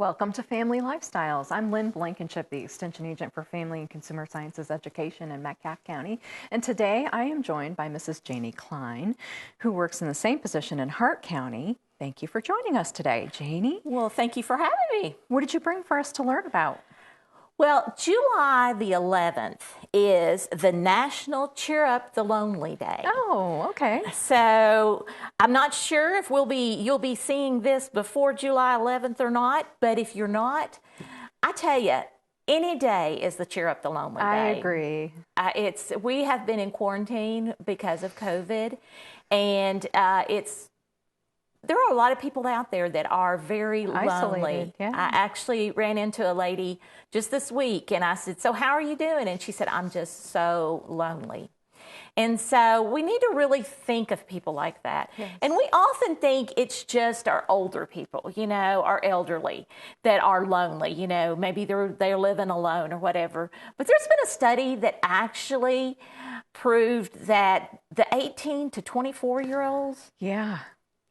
Welcome to Family Lifestyles. I'm Lynn, Blankenship, the Extension Agent for Family and Consumer Sciences Education in Metcalfe County. And today I am joined by Mrs. Janey Cline, who works in the same position in Hart County. Thank you for joining us today, Janey. Well, thank you for having me. What did you bring for us to learn about? Well, July the 11th is the National Cheer Up the Lonely Day. Oh, okay. So I'm not sure if you'll be seeing this before July 11th or not, but if you're not, I tell you, any day is the Cheer Up the Lonely Day. I agree. We have been in quarantine because of COVID, and there are a lot of people out there that are very Isolated, lonely. yeah. I actually ran into a lady just this week, and I said, "So how are you doing?" And she said, "I'm just so lonely." And so we need to really think of people like that. Yes. And we often think it's just our older people, our elderly that are lonely. Maybe they're living alone or whatever. But there's been a study that actually proved that the 18 to 24-year-olds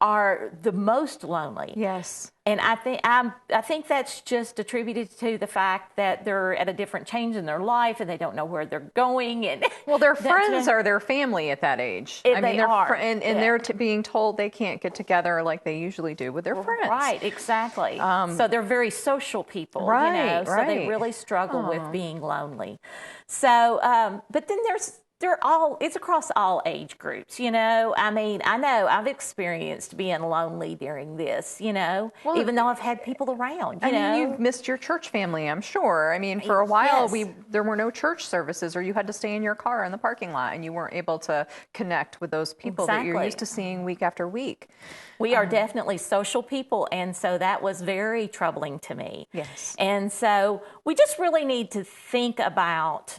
are the most lonely. Yes. And I think that's just attributed to the fact that they're at a different change in their life and they don't know where they're going. And well, their friends are their family at that age. They're being told they can't get together like they usually do with their friends. Right, exactly. So they're very social people, right, so they really struggle with being lonely. So, but then it's across all age groups, I know I've experienced being lonely during this, even though I've had people around, you've missed your church family, I'm sure. For a while, there were no church services, or you had to stay in your car in the parking lot, and you weren't able to connect with those people that you're used to seeing week after week. We are definitely social people, and so that was very troubling to me. Yes. And so we just really need to think about,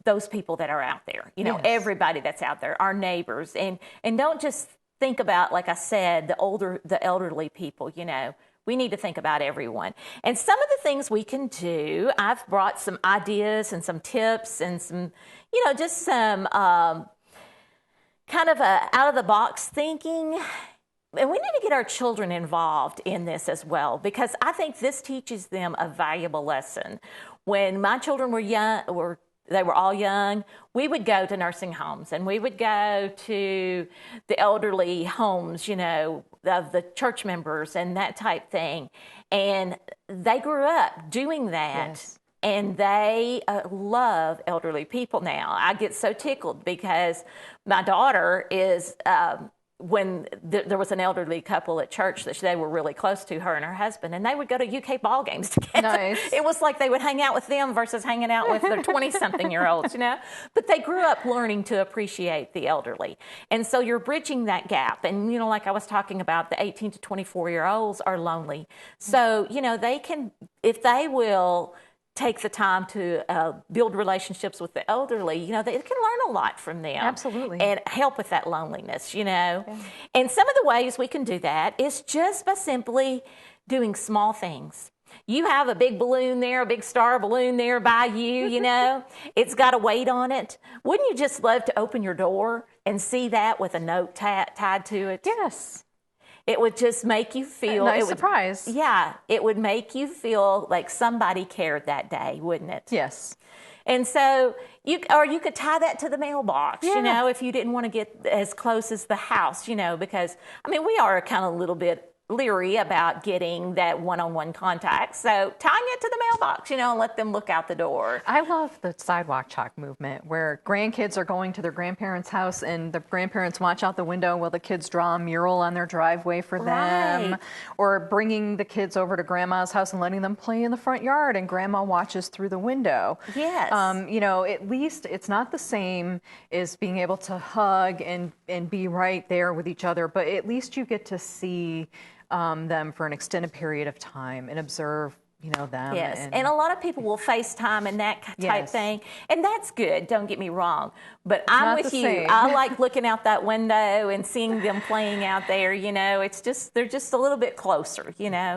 those people that are out there, everybody that's out there, our neighbors, and don't just think about, like I said, the elderly people, We need to think about everyone. And some of the things we can do, I've brought some ideas and some tips and some, just some kind of out-of-the-box thinking. And we need to get our children involved in this as well, because I think this teaches them a valuable lesson. When my children were young, they were all young, we would go to nursing homes and we would go to the elderly homes, of the church members and that type thing. And they grew up doing that. Yes. And they love elderly people now. I get so tickled because my daughter is... when there was an elderly couple at church that they were really close to, her and her husband, and they would go to UK ball games together. Nice. It was like they would hang out with them versus hanging out with their 20-something-year-olds, But they grew up learning to appreciate the elderly. And so you're bridging that gap. And, like I was talking about, the 18 to 24-year-olds are lonely. So, they can, if they will take the time to build relationships with the elderly, they can learn a lot from them. Absolutely. And help with that loneliness, Yeah. And some of the ways we can do that is just by simply doing small things. You have a big balloon there, a big star balloon there by you, It's got a weight on it. Wouldn't you just love to open your door and see that with a note tied to it? Yes. It would just make you feel... Nice surprise. Yeah, it would make you feel like somebody cared that day, wouldn't it? Yes. And so, you could tie that to the mailbox, if you didn't want to get as close as the house, because, we are kind of a little bit leery about getting that one-on-one contact. So tying it to the mailbox, and let them look out the door. I love the sidewalk chalk movement where grandkids are going to their grandparents' house and the grandparents watch out the window while the kids draw a mural on their driveway for them. Right. Or bringing the kids over to grandma's house and letting them play in the front yard and grandma watches through the window. Yes. At least it's not the same as being able to hug and be right there with each other, but at least you get to see them for an extended period of time and observe, them. Yes, and a lot of people will FaceTime and that type thing, and that's good, don't get me wrong, but I'm with you. I like looking out that window and seeing them playing out there, they're just a little bit closer,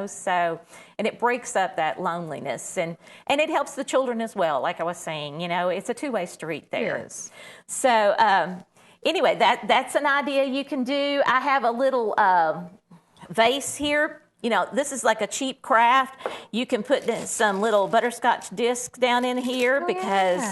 so, and it breaks up that loneliness, and it helps the children as well, like I was saying, it's a two-way street there. Yes. So, anyway, that's an idea you can do. I have a little vase here this is like a cheap craft. You can put some little butterscotch discs down in here because,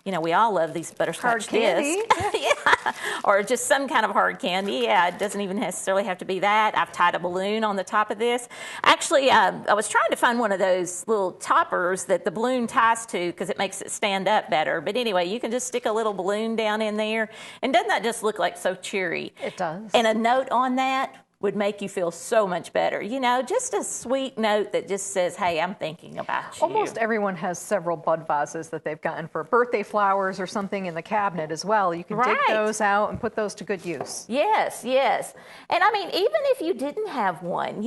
we all love these butterscotch discs. Yeah. Or just some kind of hard candy. Yeah, it doesn't even necessarily have to be that. I've tied a balloon on the top of this. Actually, I was trying to find one of those little toppers that the balloon ties to because it makes it stand up better. But anyway, you can just stick a little balloon down in there. And doesn't that just look like so cheery? It does. And a note on that would make you feel so much better. Just a sweet note that just says, hey, I'm thinking about you. Almost everyone has several bud vases that they've gotten for birthday flowers or something in the cabinet as well. You can dig those out and put those to good use. Yes. And I mean, even if you didn't have one,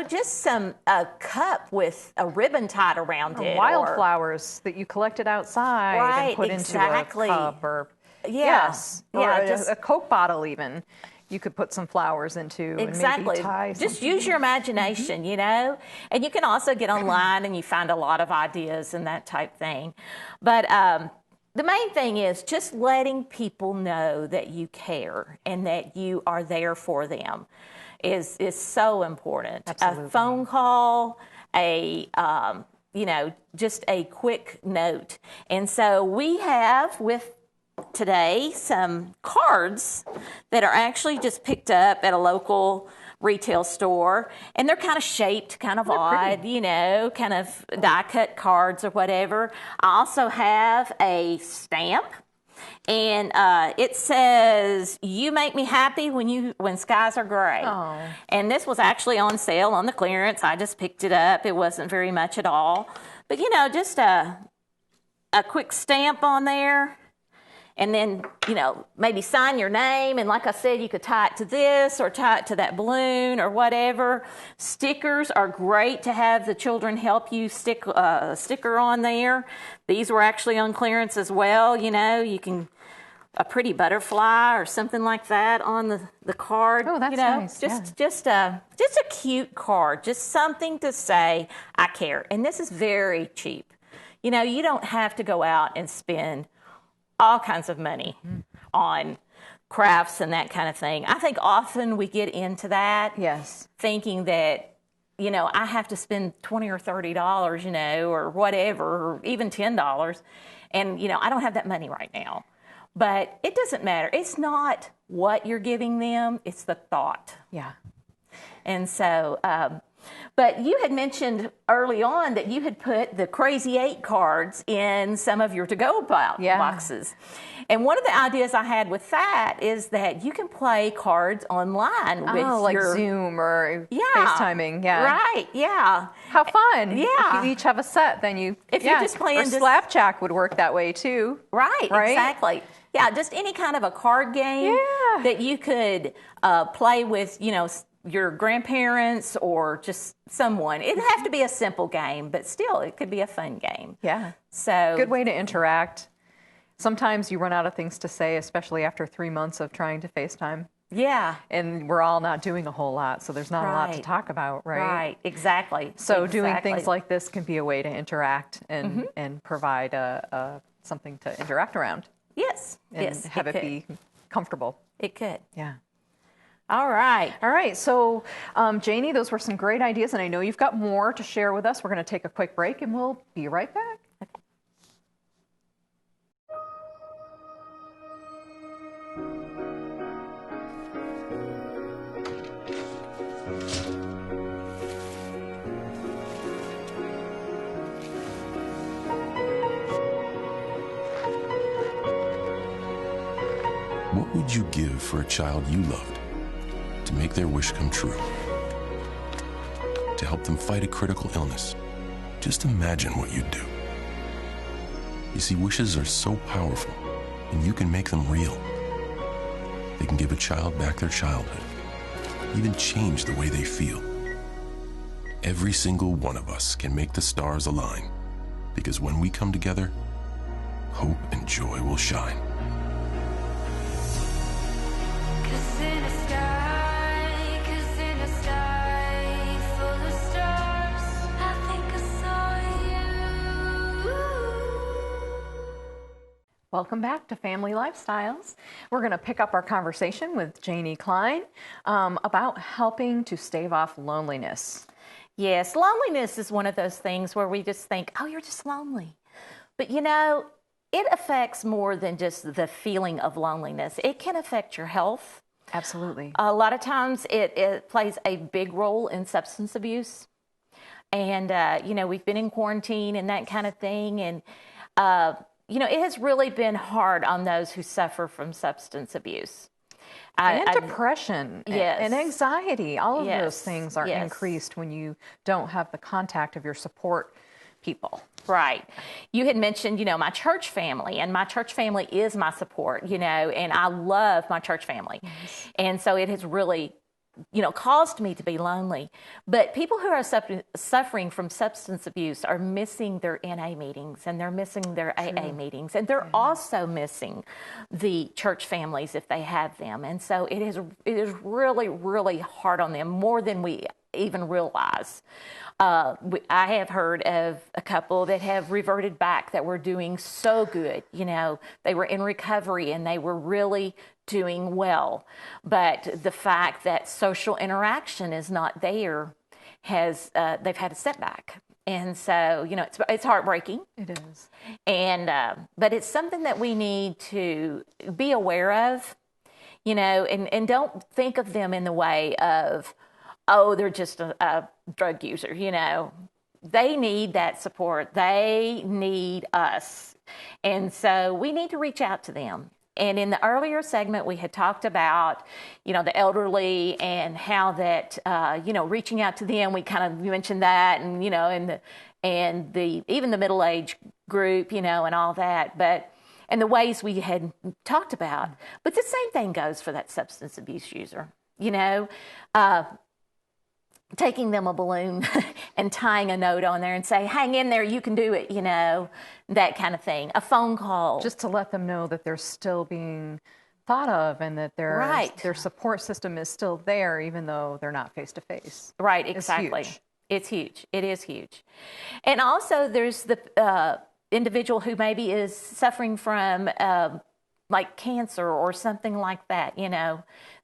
just a cup with a ribbon tied around it. Wildflowers that you collected outside and put into a cup or, a Coke bottle even. You could put some flowers into and maybe tie Just use your imagination, And you can also get online and you find a lot of ideas and that type thing. But the main thing is just letting people know that you care and that you are there for them is so important. Absolutely. A phone call, just a quick note. And so we have with today some cards that are actually just picked up at a local retail store, and they're kind of shaped kind of odd, kind of die-cut cards or whatever. I also have a stamp, and it says, "You make me happy when skies are gray." Oh. And this was actually on sale on the clearance. I just picked it up. It wasn't very much at all, but just a quick stamp on there. And then, maybe sign your name. And like I said, you could tie it to this or tie it to that balloon or whatever. Stickers are great to have the children help you stick a sticker on there. These were actually on clearance as well. You can, a pretty butterfly or something like that on the card. Oh, that's nice. Just a cute card. Just something to say, I care. And this is very cheap. You don't have to go out and spend all kinds of money on crafts and that kind of thing. I think often we get into that, thinking that, I have to spend $20 or $30, or whatever, or even $10, and, I don't have that money right now. But it doesn't matter. It's not what you're giving them, it's the thought. Yeah. And so, but you had mentioned early on that you had put the Crazy 8 cards in some of your to-go boxes. And one of the ideas I had with that is that you can play cards online with like Zoom or FaceTiming. Yeah. Right, yeah. How fun. Yeah. If you each have a set, then you... If you're just playing... Or Slapjack would work that way, too. Right, exactly. Yeah, just any kind of a card game that you could play with, your grandparents or just someone. It doesn't have to be a simple game, but still, it could be a fun game. Yeah. So good way to interact. Sometimes you run out of things to say, especially after 3 months of trying to FaceTime. Yeah. And we're all not doing a whole lot, so there's not a lot to talk about, right? Right, exactly. So doing things like this can be a way to interact and provide something to interact around. Yes. And have it be comfortable. It could. Yeah. All right. So, Janey, those were some great ideas, and I know you've got more to share with us. We're going to take a quick break, and we'll be right back. Okay. What would you give for a child you loved to make their wish come true? To help them fight a critical illness? Just imagine what you'd do. You see, wishes are so powerful, and you can make them real. They can give a child back their childhood, even change the way they feel. Every single one of us can make the stars align, because when we come together, hope and joy will shine. Welcome back to Family Lifestyles. We're going to pick up our conversation with Janey Cline about helping to stave off loneliness. Yes, loneliness is one of those things where we just think, oh, you're just lonely. But it affects more than just the feeling of loneliness. It can affect your health. Absolutely. A lot of times it plays a big role in substance abuse. And, we've been in quarantine and that kind of thing. And, it has really been hard on those who suffer from substance abuse. And depression and anxiety. All of those things are Yes. increased when you don't have the contact of your support people. Right. You had mentioned, my church family, and my church family is my support, and I love my church family. Yes. And so it has really, caused me to be lonely. But people who are suffering from substance abuse are missing their NA meetings, and they're missing their AA meetings, and they're also missing the church families if they have them. And so it is really, really hard on them, more than we even realize. I have heard of a couple that have reverted back that were doing so good. They were in recovery and they were really doing well. But the fact that social interaction is not there they've had a setback. And so, it's heartbreaking. It is. And, but it's something that we need to be aware of, and don't think of them in the way of, oh, they're just a drug user, They need that support. They need us. And so we need to reach out to them. And in the earlier segment, we had talked about, the elderly and how that, reaching out to them, we kind of mentioned that, and, and the even the middle-age group, and all that, and the ways we had talked about. But the same thing goes for that substance abuse user, taking them a balloon and tying a note on there and say, hang in there, you can do it, that kind of thing. A phone call. Just to let them know that they're still being thought of and that their support system is still there, even though they're not face to face. Right, exactly. It's huge. It is huge. And also there's the individual who maybe is suffering from like cancer or something like that,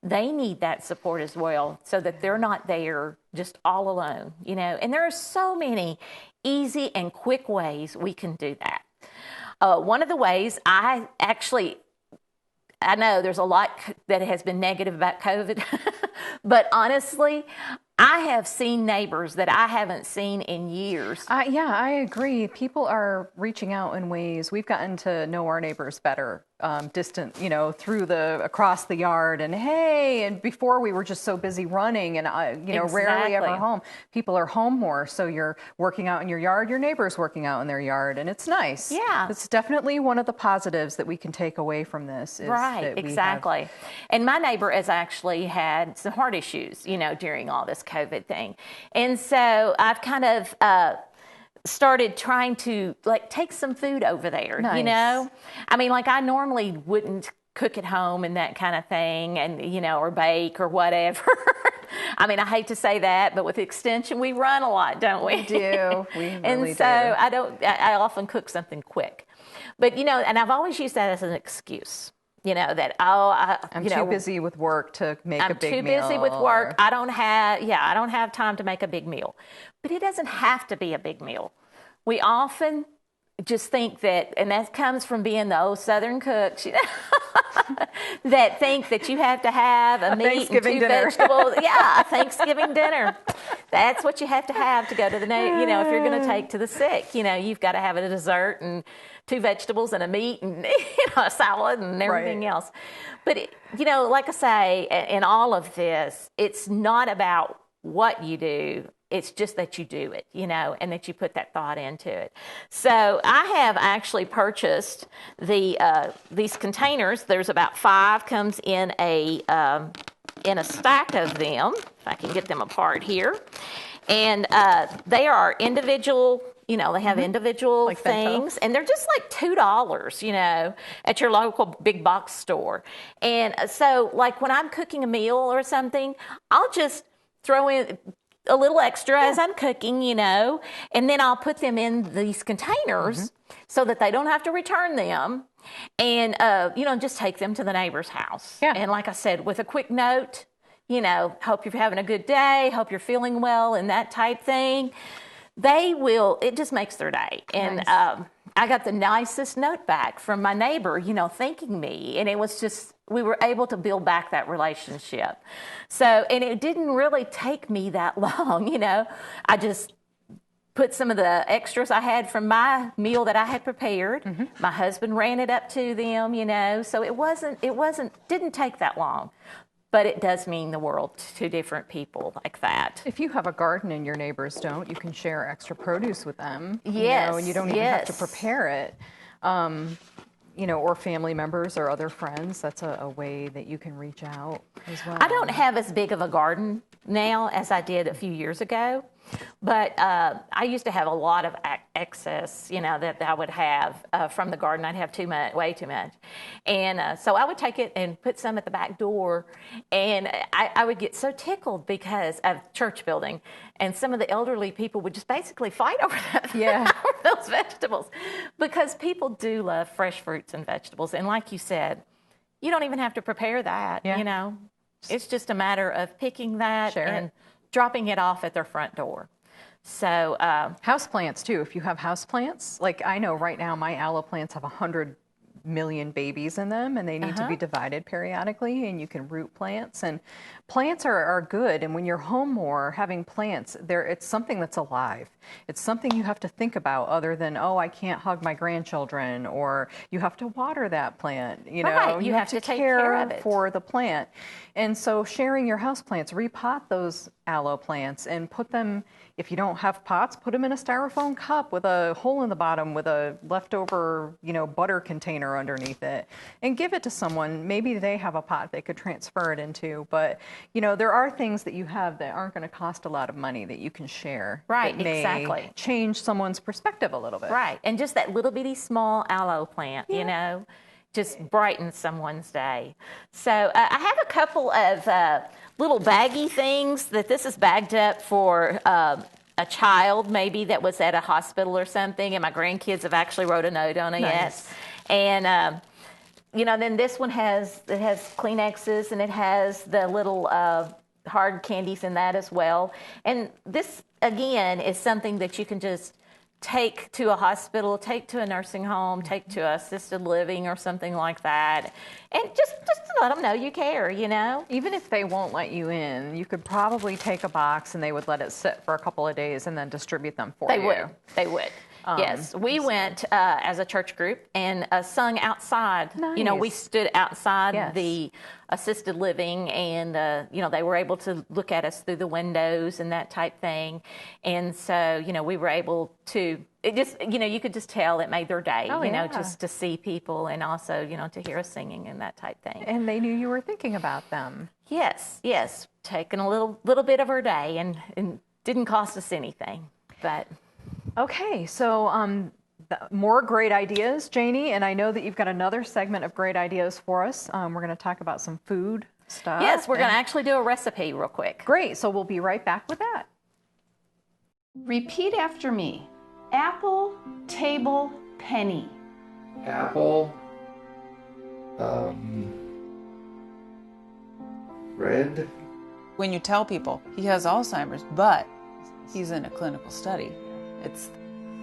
they need that support as well, so that they're not there just all alone, and there are so many easy and quick ways we can do that. One of the ways I know there's a lot that has been negative about COVID, but honestly, I have seen neighbors that I haven't seen in years. I agree. People are reaching out in ways. We've gotten to know our neighbors better, distant, across the yard. And before we were just so busy running and, rarely ever home. People are home more. So you're working out in your yard, your neighbor's working out in their yard, and it's nice. Yeah. It's definitely one of the positives that we can take away from this. Right, exactly. And my neighbor has actually had some heart issues, during all this COVID thing. And so I've kind of started trying to take some food over there, Nice. I normally wouldn't cook at home and that kind of thing, and, or bake or whatever. I hate to say that, but with Extension, we run a lot, don't we? We do. We really and so I often cook something quick. But, and I've always used that as an excuse. I'm too busy with work to make a big meal. I'm too busy with work. I don't have time to make a big meal. But it doesn't have to be a big meal. We often just think that, and that comes from being the old Southern cooks, that think that you have to have a meat and two vegetables. Yeah, a Thanksgiving dinner. That's what you have to go to the, if you're going to take to the sick. You've got to have a dessert and 2 vegetables and a meat and a salad and everything else. But like I say, in all of this, it's not about what you do. It's just that you do it, and that you put that thought into it. So I have actually purchased these containers. There's about 5, comes in a stack of them. If I can get them apart here, and they are individual. They have individual things, and they're just like $2, at your local big box store. And so, when I'm cooking a meal or something, I'll just throw in a little extra as I'm cooking, and then I'll put them in these containers so that they don't have to return them, and just take them to the neighbor's house. Yeah. And like I said, with a quick note, hope you're having a good day, hope you're feeling well, and that type thing, it just makes their day. And Nice. I got the nicest note back from my neighbor, thanking me. And it was just, we were able to build back that relationship. So, and it didn't really take me that long, I just put some of the extras I had from my meal that I had prepared. Mm-hmm. My husband ran it up to them, so didn't take that long. But it does mean the world to different people like that. If you have a garden and your neighbors don't, you can share extra produce with them. Yes. And you don't even have to prepare it. Or family members or other friends. That's a way that you can reach out as well. I don't have as big of a garden now as I did a few years ago. But I used to have a lot of excess, that I would have from the garden. I'd have way too much. And so I would take it and put some at the back door. And I would get so tickled because of church building. And some of the elderly people would just basically fight over that, over those vegetables. Because people do love fresh fruits and vegetables. And like you said, you don't even have to prepare that, It's just a matter of picking that and dropping it off at their front door. So houseplants too. If you have houseplants, like I know right now my aloe plants have 100 million babies in them, and they need to be divided periodically, and you can root plants. And plants are good, and when you're home more, having plants, it's something that's alive. It's something you have to think about other than, I can't hug my grandchildren, or you have to water that plant. You have to take care of it for the plant. And so sharing your house plants, repot those aloe plants and put them, if you don't have pots, put them in a styrofoam cup with a hole in the bottom with a leftover, butter container underneath it, and give it to someone. Maybe they have a pot they could transfer it into. But, there are things that you have that aren't going to cost a lot of money that you can share. Right, that may exactly. change someone's perspective a little bit. Right, and just that little bitty small aloe plant, just brightens someone's day. So I have a couple of little baggy things that this is bagged up for a child maybe that was at a hospital or something, and my grandkids have actually wrote a note on it. Nice. And then this one has Kleenexes, and it has the little hard candies in that as well. And this again is something that you can just take to a hospital, take to a nursing home, take to assisted living or something like that, and just to let them know you care, Even if they won't let you in, you could probably take a box and they would let it sit for a couple of days and then distribute them for you. They would. Yes, we went as a church group and sung outside. Nice. We stood outside Yes. the assisted living, and they were able to look at us through the windows and that type thing. And so we were able to. It just you could just tell it made their day. Just to see people, and also to hear us singing and that type thing. And they knew you were thinking about them. Yes, taking a little bit of our day, and didn't cost us anything, but. Okay, so more great ideas, Janey, and I know that you've got another segment of great ideas for us. We're going to talk about some food stuff. Yes, we're going to actually do a recipe real quick. Great, so we'll be right back with that. Repeat after me. Apple, table, penny. Apple, red. When you tell people he has Alzheimer's, but he's in a clinical study, it's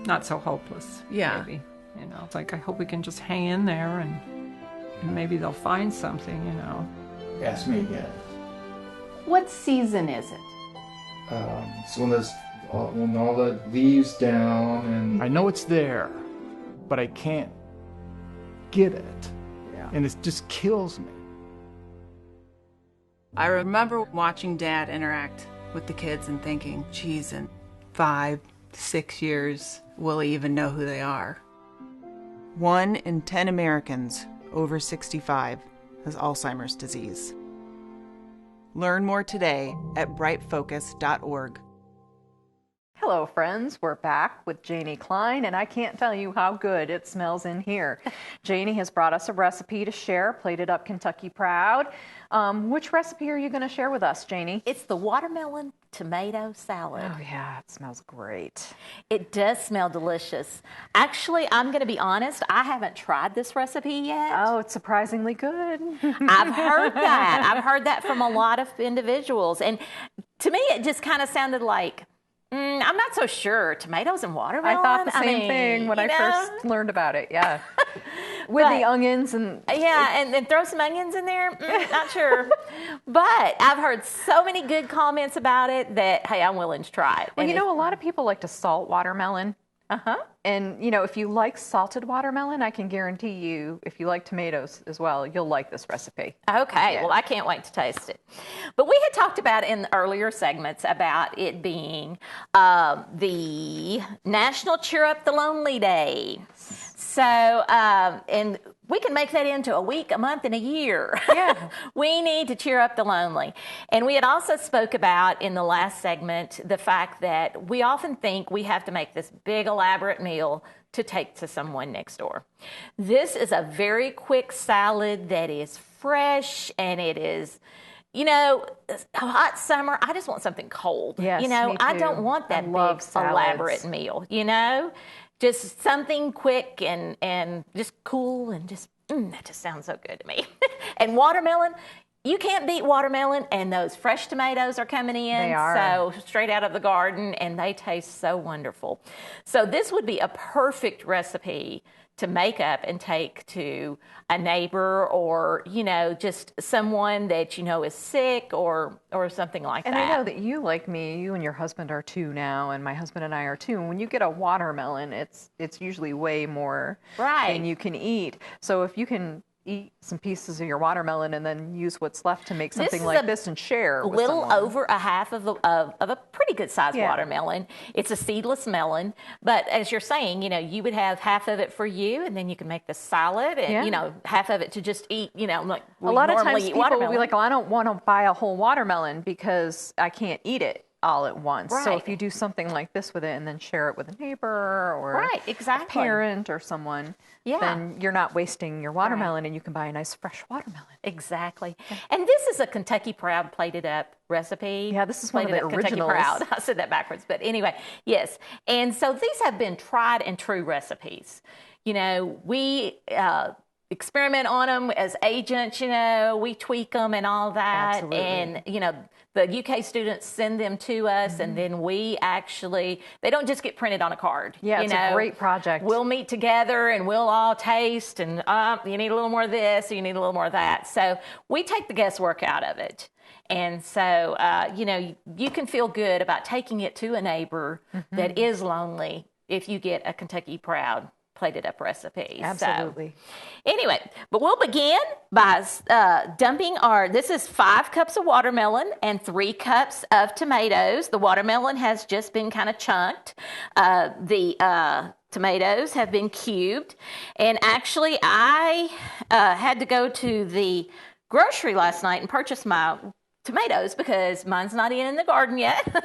not so hopeless. Yeah. Maybe. It's like, I hope we can just hang in there and maybe they'll find something, Ask me again. What season is it? It's when all the leaves down and I know it's there, but I can't get it. Yeah. And it just kills me. I remember watching Dad interact with the kids and thinking, geez, in 5, 6 years, will he even know who they are? 1 in 10 Americans over 65 has Alzheimer's disease. Learn more today at brightfocus.org. Hello, friends. We're back with Janey Cline, and I can't tell you how good it smells in here. Janey has brought us a recipe to share, Plated Up Kentucky Proud. Which recipe are you going to share with us, Janey? It's the watermelon tomato salad. Oh, yeah, it smells great. It does smell delicious. Actually, I'm going to be honest, I haven't tried this recipe yet. Oh, it's surprisingly good. I've heard that. I've heard that from a lot of individuals. And to me, it just kind of sounded like, I'm not so sure. Tomatoes and watermelon? I thought the same thing when I first learned about it, yeah. With the onions and... Yeah, and then throw some onions in there? Not sure. But I've heard so many good comments about it that, hey, I'm willing to try it. Well, and you know, a lot of people like to salt watermelon. And, you know, if you like salted watermelon, I can guarantee you, if you like tomatoes as well, you'll like this recipe. Okay, well, I can't wait to taste it. But we had talked about in the earlier segments about it being the National Cheer Up the Lonely Day. So, and we can make that into a week, a month, and a year. Yeah. We need to cheer up the lonely. And we had also spoke about in the last segment the fact that we often think we have to make this big elaborate meal to take to someone next door. This is a very quick salad that is fresh, and it is, you know, a hot summer. I just want something cold. Yes, you know, me I too. don't want that I big love salads. elaborate meal, you know? Just something quick and just cool and just, that just sounds so good to me. And watermelon, you can't beat watermelon, and those fresh tomatoes are coming in. They are. So straight out of the garden, and they taste so wonderful. So this would be a perfect recipe to make up and take to a neighbor or, you know, just someone that you know is sick or something like that. And I know that you, like me, you and your husband are too now, and my husband and I are too. And when you get a watermelon, it's usually way more than you can eat. So if you can eat some pieces of your watermelon and then use what's left to make something like this and share with little someone. over a half of a pretty good sized watermelon. It's a seedless melon, but as you're saying, you know, you would have half of it for you, and then you can make the salad, and you know, half of it to just eat. You know, like a lot of times people will be like, "Oh, I don't want to buy a whole watermelon because I can't eat it all at once." Right. So if you do something like this with it and then share it with a neighbor or a parent or someone, then you're not wasting your watermelon, and you can buy a nice fresh watermelon. Exactly. And this is a Kentucky Proud plated up recipe. Yeah, this is one of the originals. Kentucky Proud. I said that backwards, but anyway, yes. And so these have been tried and true recipes. You know, we experiment on them as agents, you know, we tweak them and all that. Absolutely. And, you know, the UK students send them to us, and then we actually, they don't just get printed on a card. Yeah, it's a great project. We'll meet together and we'll all taste, and you need a little more of this, or you need a little more of that. So we take the guesswork out of it. And so, you know, you can feel good about taking it to a neighbor that is lonely if you get a Kentucky Proud plated up recipe. Absolutely. So, anyway, but we'll begin by dumping this is 5 cups of watermelon and 3 cups of tomatoes. The watermelon has just been kind of chunked. The tomatoes have been cubed. And actually, I had to go to the grocery last night and purchase my tomatoes because mine's not in the garden yet.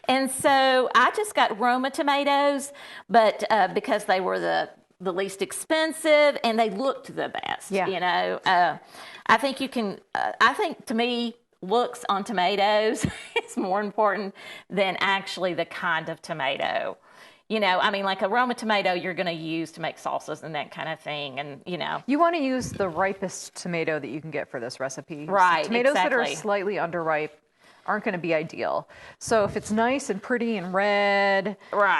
And so I just got Roma tomatoes, but because they were the least expensive and they looked the best, you know. I think you can, I think to me, looks on tomatoes is more important than actually the kind of tomato. You know, I mean, like a Roma tomato you're going to use to make salsas and that kind of thing. And, you know. You want to use the ripest tomato that you can get for this recipe. Right, so tomatoes that are exactly. slightly underripe aren't going to be ideal. So if it's nice and pretty and red,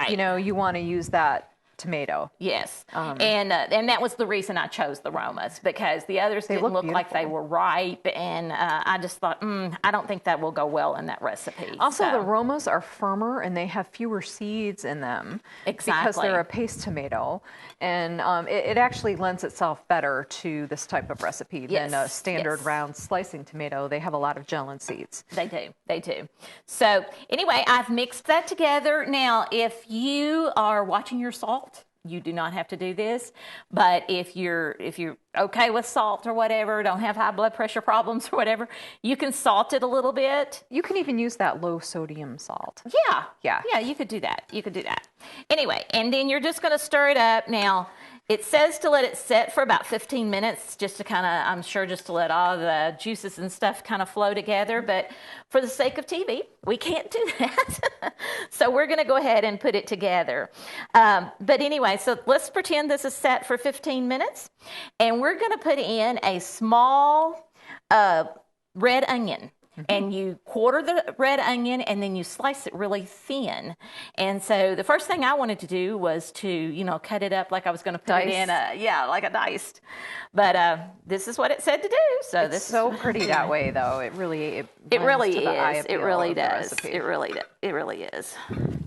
you know, you want to use that tomato. Yes. And that was the reason I chose the Romas, because the others didn't look like they were ripe, and I just thought, I don't think that will go well in that recipe. Also, the Romas are firmer and they have fewer seeds in them because they're a paste tomato, and it actually lends itself better to this type of recipe than a standard round slicing tomato. They have a lot of gel and seeds. They do. So anyway, I've mixed that together. Now, if you are watching your salt, you do not have to do this, but if you're okay with salt or whatever, don't have high blood pressure problems or whatever, you can salt it a little bit. You can even use that low sodium salt. Yeah, you could do that. Anyway, and then you're just going to stir it up. Now, it says to let it set for about 15 minutes, just to kind of, I'm sure, just to let all the juices and stuff kind of flow together. But for the sake of TV, we can't do that. So we're going to go ahead and put it together. But anyway, so let's pretend this is set for 15 minutes. And we're going to put in a small red onion. And you quarter the red onion, and then you slice it really thin. And so the first thing I wanted to do was to, cut it up like I was going to put it in like a diced. But this is what it said to do. So it's so pretty that way, though. It really is. It really does. It really is.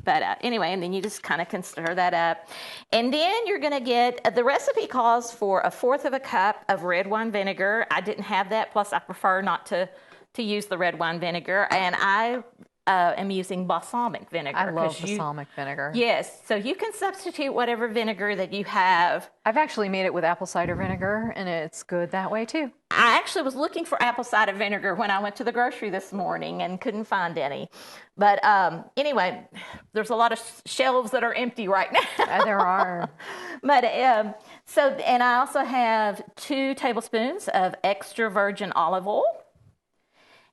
But anyway, and then you just kind of can stir that up. And then you're going to get, the recipe calls for 1/4 cup of red wine vinegar. I didn't have that. Plus, I prefer not to use the red wine vinegar, and I am using balsamic vinegar. I love balsamic vinegar. Yes, so you can substitute whatever vinegar that you have. I've actually made it with apple cider vinegar, and it's good that way too. I actually was looking for apple cider vinegar when I went to the grocery this morning and couldn't find any. But anyway, there's a lot of shelves that are empty right now. There are. But and I also have 2 tablespoons of extra virgin olive oil.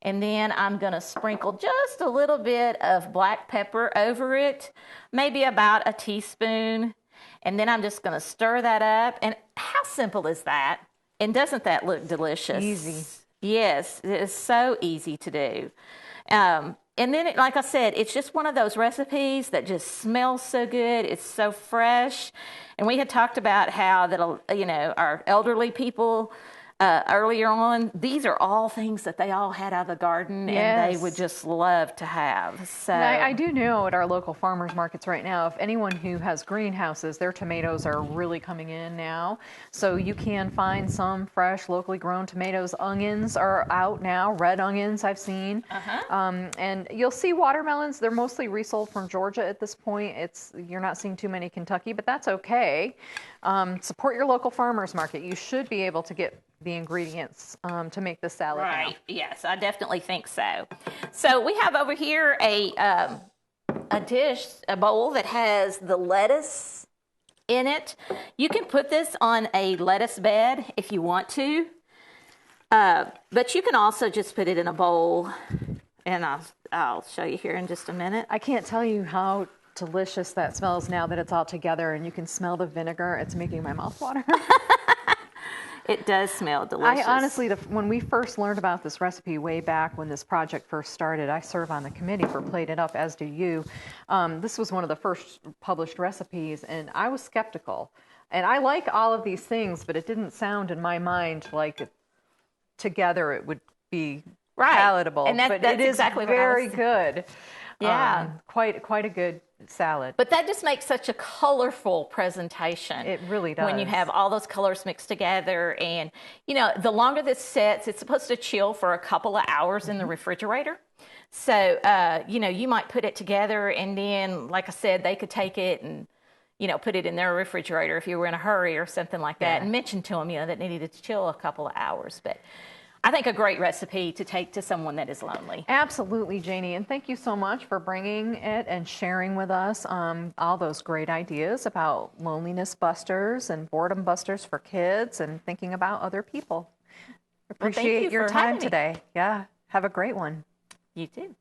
And then I'm going to sprinkle just a little bit of black pepper over it, maybe about a teaspoon. And then I'm just going to stir that up. And how simple is that? And doesn't that look delicious? Easy. Yes, it is so easy to do. And then, like I said, it's just one of those recipes that just smells so good. It's so fresh. And we had talked about how that, our elderly people, earlier on, these are all things that they all had out of the garden, and they would just love to have. So I do know at our local farmers markets right now, if anyone who has greenhouses, their tomatoes are really coming in now. So you can find some fresh, locally grown tomatoes. Onions are out now, red onions I've seen. And you'll see watermelons. They're mostly resold from Georgia at this point. You're not seeing too many Kentucky, but that's okay. Support your local farmers market. You should be able to get the ingredients to make the salad. Right. Now. Yes, I definitely think so. So we have over here a dish, a bowl that has the lettuce in it. You can put this on a lettuce bed if you want to, but you can also just put it in a bowl, and I'll show you here in just a minute. I can't tell you how delicious that smells now that it's all together, and you can smell the vinegar. It's making my mouth water. It does smell delicious. I honestly, when we first learned about this recipe way back when this project first started, I serve on the committee for Plate It Up, as do you. This was one of the first published recipes, and I was skeptical. And I like all of these things, but it didn't sound in my mind like together it would be palatable. And but it is exactly very good. Yeah. Quite a good salad. But that just makes such a colorful presentation. It really does. When you have all those colors mixed together. And, the longer this sets, it's supposed to chill for a couple of hours in the refrigerator. So, you might put it together, and then, like I said, they could take it and, put it in their refrigerator if you were in a hurry or something like that, and mention to them, that it needed to chill a couple of hours. But I think a great recipe to take to someone that is lonely. Absolutely, Janey. And thank you so much for bringing it and sharing with us all those great ideas about loneliness busters and boredom busters for kids and thinking about other people. Appreciate your time today. Yeah. Have a great one. You too.